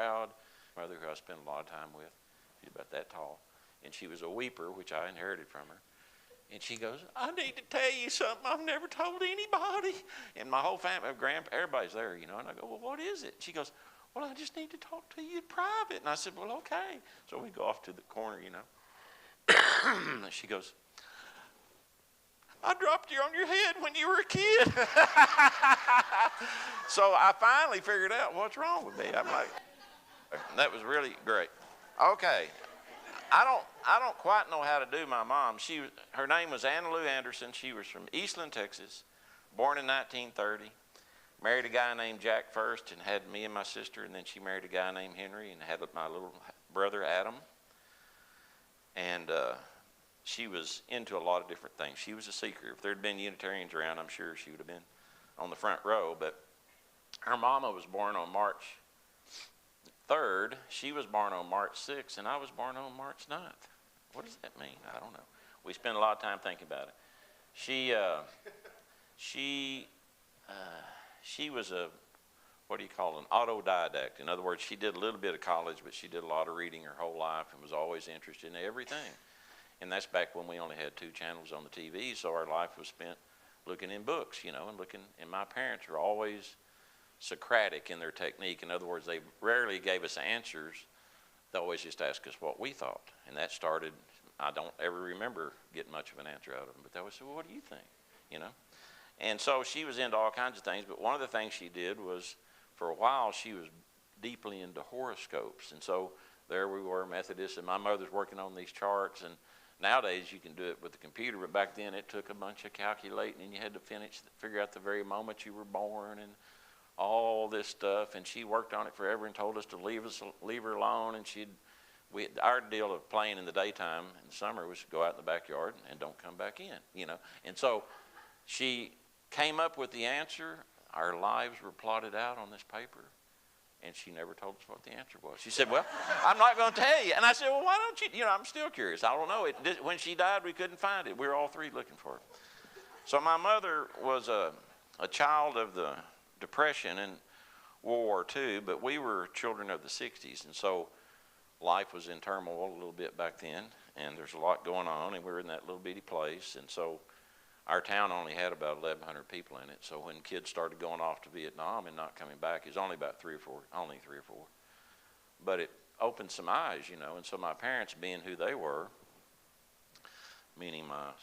proud. Mother, who I spent a lot of time with, she's about that tall, and she was a weeper, which I inherited from her. And she goes, I need to tell you something I've never told anybody. And my whole family, everybody's there, you know. And I go, well, what is it? She goes, well, I just need to talk to you in private. And I said, well, okay. So we go off to the corner, you know. And she goes, I dropped you on your head when you were a kid. So I finally figured out what's wrong with me. I'm like, that was really great. Okay. I don't quite know how to do my mom. Her name was Anna Lou Anderson. She was from Eastland, Texas, born in 1930. Married a guy named Jack first and had me and my sister, and then she married a guy named Henry and had my little brother Adam. And she was into a lot of different things. She was a seeker. If there had been Unitarians around, I'm sure she would have been on the front row. But her mama was born on March 3rd. She was born on March 6th, and I was born on March 9th. What does that mean? I don't know. We spent a lot of time thinking about it. She was a, what do you call an autodidact? In other words, she did a little bit of college, but she did a lot of reading her whole life and was always interested in everything. And that's back when we only had 2 channels on the TV, so our life was spent looking in books, you know, and my parents were always Socratic in their technique. In other words, they rarely gave us answers. They always just asked us what we thought. And that started, I don't ever remember getting much of an answer out of them, but they would say, well, what do you think, you know? And so she was into all kinds of things, but one of the things she did was, for a while, she was deeply into horoscopes. And so there we were, Methodists, and my mother's working on these charts, and nowadays you can do it with the computer, but back then it took a bunch of calculating, and you had to figure out the very moment you were born, and all this stuff. And she worked on it forever and told us to leave her alone. And our deal of playing in the daytime in the summer was to go out in the backyard and don't come back in, you know. And so she came up with the answer. Our lives were plotted out on this paper, and she never told us what the answer was. She said, well, I'm not going to tell you. And I said, well, why don't you? You know, I'm still curious. I don't know. When she died, we couldn't find it. We were all 3 looking for it. So my mother was a child of the Depression and World War II, but we were children of the 60s, and so life was in turmoil a little bit back then, and there's a lot going on, and we were in that little bitty place, and so our town only had about 1,100 people in it. So when kids started going off to Vietnam and not coming back, it was only about 3 or 4, only 3 or 4. But it opened some eyes, you know, and so my parents, being who they were, meaning my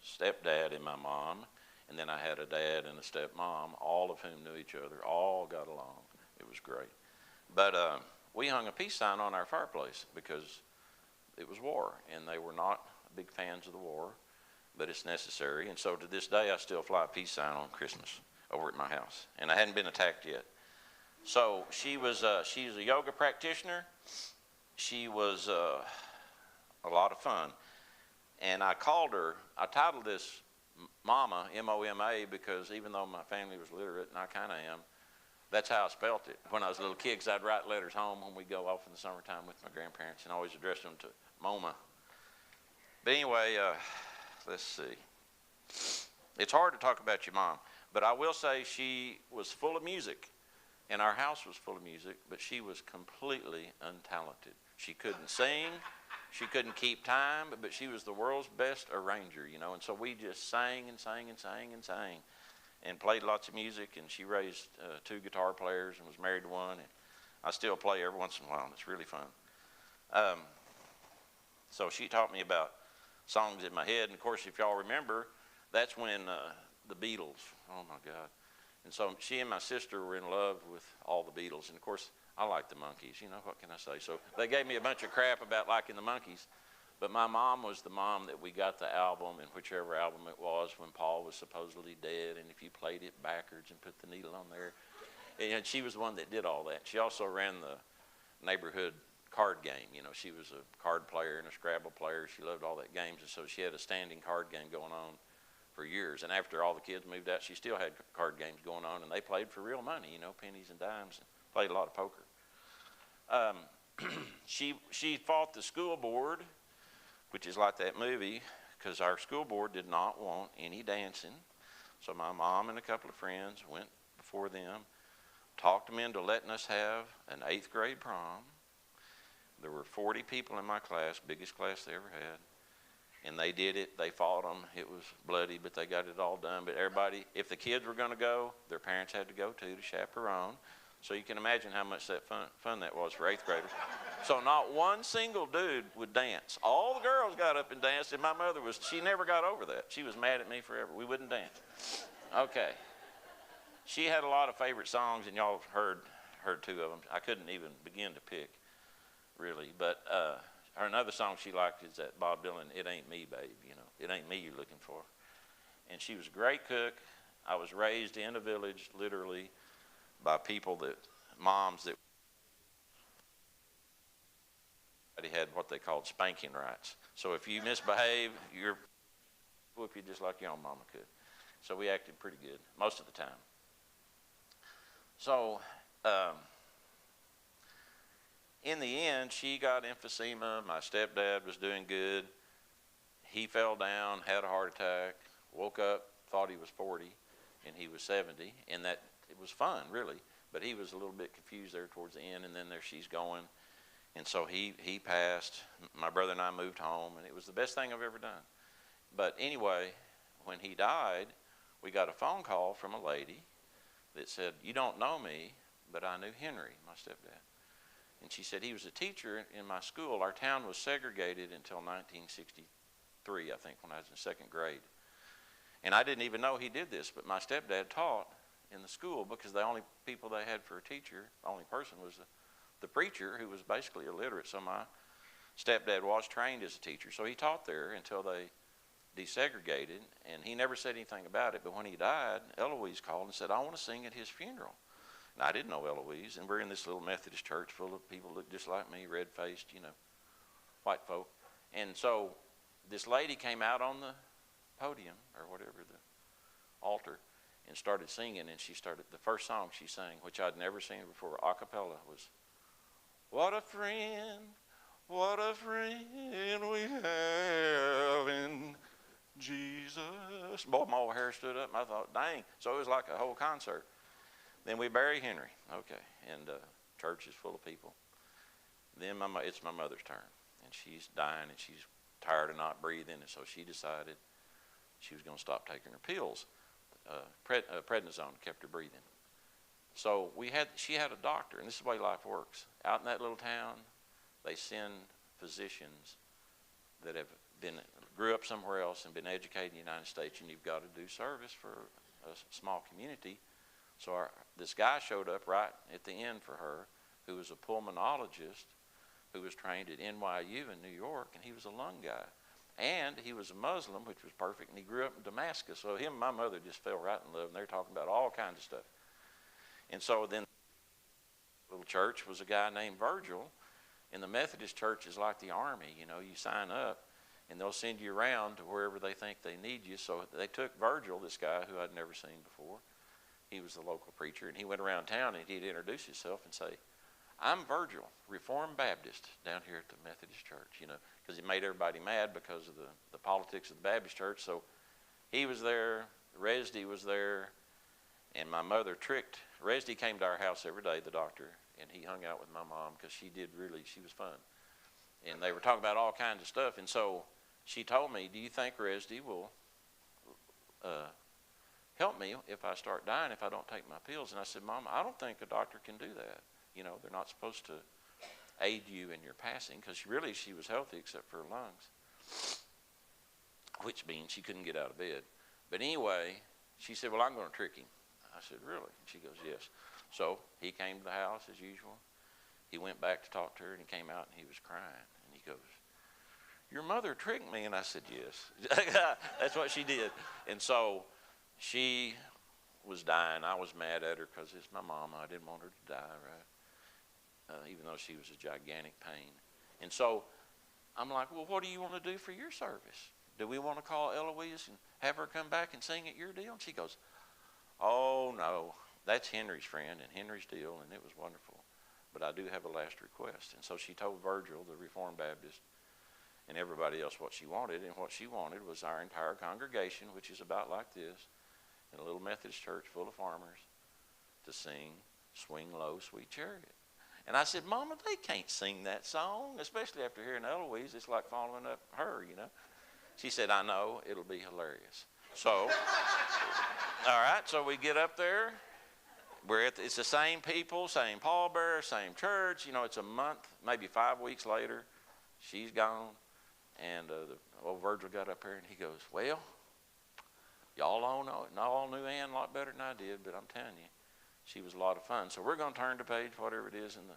stepdad and my mom, and then I had a dad and a stepmom, all of whom knew each other, all got along. It was great. But we hung a peace sign on our fireplace because it was war, and they were not big fans of the war, but it's necessary. And so to this day, I still fly a peace sign on Christmas over at my house, and I hadn't been attacked yet. So she's a yoga practitioner. She was a lot of fun. And I titled this Moma, M-O-M-A, because even though my family was literate, and I kind of am, that's how I spelt it when I was a little kid, because I'd write letters home when we'd go off in the summertime with my grandparents and always address them to Moma. But anyway, let's see. It's hard to talk about your mom, but I will say she was full of music, and our house was full of music, but she was completely untalented. She couldn't sing. She couldn't keep time, but she was the world's best arranger, you know, and so we just sang and sang and sang and sang and played lots of music, and she raised 2 guitar players and was married to one, and I still play every once in a while, and it's really fun. So she taught me about songs in my head, and of course, if y'all remember, that's when the Beatles, oh my God. And so she and my sister were in love with all the Beatles, and of course, I like the Monkees, you know, what can I say? So they gave me a bunch of crap about liking the Monkees, but my mom was the mom that we got the album, and whichever album it was, when Paul was supposedly dead, and if you played it backwards and put the needle on there. And she was the one that did all that. She also ran the neighborhood card game. You know, she was a card player and a Scrabble player. She loved all that games, and so she had a standing card game going on for years. And after all the kids moved out, she still had card games going on, and they played for real money, you know, pennies and dimes, and played a lot of poker. She fought the school board, which is like that movie, because our school board did not want any dancing. So my mom and a couple of friends went before them, talked them into letting us have an 8th grade prom. There were 40 people in my class, biggest class they ever had. And they did it. They fought them. It was bloody, but they got it all done. But everybody, if the kids were going to go, their parents had to go too, to chaperone. So you can imagine how much that fun that was for 8th graders. So not one single dude would dance. All the girls got up and danced, and my mother she never got over that. She was mad at me forever. We wouldn't dance. Okay. She had a lot of favorite songs, and y'all have heard 2 of them. I couldn't even begin to pick, really. But another song she liked is that Bob Dylan, "It Ain't Me, Babe," you know. It ain't me you're looking for. And she was a great cook. I was raised in a village, literally, by moms that had what they called spanking rights. So if you misbehave, you're whoop you just like your own mama could. So we acted pretty good most of the time. So in the end, she got emphysema. My stepdad was doing good. He fell down, had a heart attack, woke up, thought he was 40, and he was 70. And that it was fun, really. But he was a little bit confused there towards the end, and then there she's going. And so he passed. My brother and I moved home, and it was the best thing I've ever done. But anyway, when he died, we got a phone call from a lady that said, "You don't know me, but I knew Henry, my stepdad." And she said, he was a teacher in my school. Our town was segregated until 1963, I think, when I was in 2nd grade. And I didn't even know he did this, but my stepdad taught in the school because the only people they had for a teacher, the only person was the preacher, who was basically illiterate. So my stepdad was trained as a teacher. So he taught there until they desegregated, and he never said anything about it. But when he died, Eloise called and said, "I want to sing at his funeral." And I didn't know Eloise, and we're in this little Methodist church full of people that look just like me, red-faced, you know, white folk. And so this lady came out on the podium, or whatever, the altar, and started singing. And the first song she sang, which I'd never seen before, a cappella, was, what a friend we have in Jesus. Boy, my old hair stood up, and I thought, dang. So it was like a whole concert. Then we bury Henry, okay, and church is full of people. Then it's my mother's turn, and she's dying, and she's tired of not breathing, and so she decided she was going to stop taking her pills. Prednisone kept her breathing. So she had a doctor, and this is the way life works. Out in that little town, they send physicians that grew up somewhere else and been educated in the United States, and you've got to do service for a small community. So this guy showed up right at the end for her, who was a pulmonologist who was trained at NYU in New York, and he was a lung guy. And he was a Muslim, which was perfect, and he grew up in Damascus. So him and my mother just fell right in love, and they're talking about all kinds of stuff. And so then the little church was a guy named Virgil, and the Methodist church is like the army. You know, you sign up, and they'll send you around to wherever they think they need you. So they took Virgil, this guy who I'd never seen before. He was the local preacher, and he went around town, and he'd introduce himself and say, "I'm Virgil, Reformed Baptist, down here at the Methodist church," you know, because it made everybody mad because of the politics of the Baptist church. So he was there, Resdy was there, and my mother tricked. Resdy came to our house every day, the doctor, and he hung out with my mom because she was fun. And they were talking about all kinds of stuff, and so she told me, "Do you think Resdy will help me if I start dying if I don't take my pills?" And I said, "Mom, I don't think a doctor can do that. You know, they're not supposed to aid you in your passing," because really she was healthy except for her lungs, which means she couldn't get out of bed. But anyway, she said, "Well, I'm going to trick him." I said, "Really?" And she goes, "Yes." So he came to the house as usual. He went back to talk to her, and he came out, and he was crying. And he goes, "Your mother tricked me." And I said, "Yes." That's what she did. And so she was dying. I was mad at her because it's my mama. I didn't want her to die, right? Even though she was a gigantic pain. And so I'm like, "Well, what do you want to do for your service? Do we want to call Eloise and have her come back and sing at your deal?" And she goes, "Oh, no, that's Henry's friend and Henry's deal, and it was wonderful. But I do have a last request." And so she told Virgil, the Reformed Baptist, and everybody else what she wanted. And what she wanted was our entire congregation, which is about like this, in a little Methodist church full of farmers, to sing Swing Low, Sweet Chariot. And I said, Mama, they can't sing that song, especially after hearing Eloise. It's like following up her, you know. She said, I know, it'll be hilarious. So, all right, so we get up there. It's the same people, same pallbearer, same church. You know, it's a month, maybe 5 weeks later. She's gone. And old Virgil got up here and he goes, well, y'all all knew Ann a lot better than I did, but I'm telling you, she was a lot of fun. So we're going to turn to page, whatever it is, in the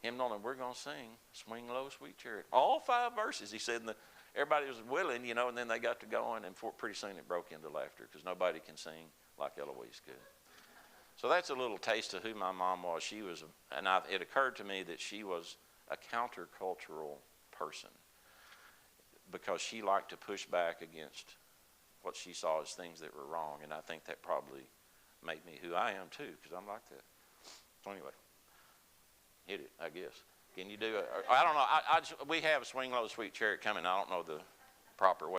hymnal, and we're going to sing Swing Low, Sweet Chariot. All 5 verses. He said, and everybody was willing, you know, and then they got to going, and pretty soon it broke into laughter because nobody can sing like Eloise could. So that's a little taste of who my mom was. It occurred to me that she was a countercultural person because she liked to push back against what she saw as things that were wrong, and I think that probably made me who I am too, because I'm like that. So anyway, hit it, I guess. Can you do it? I don't know. We have a Swing Low, Sweet Chariot coming. I don't know the proper way.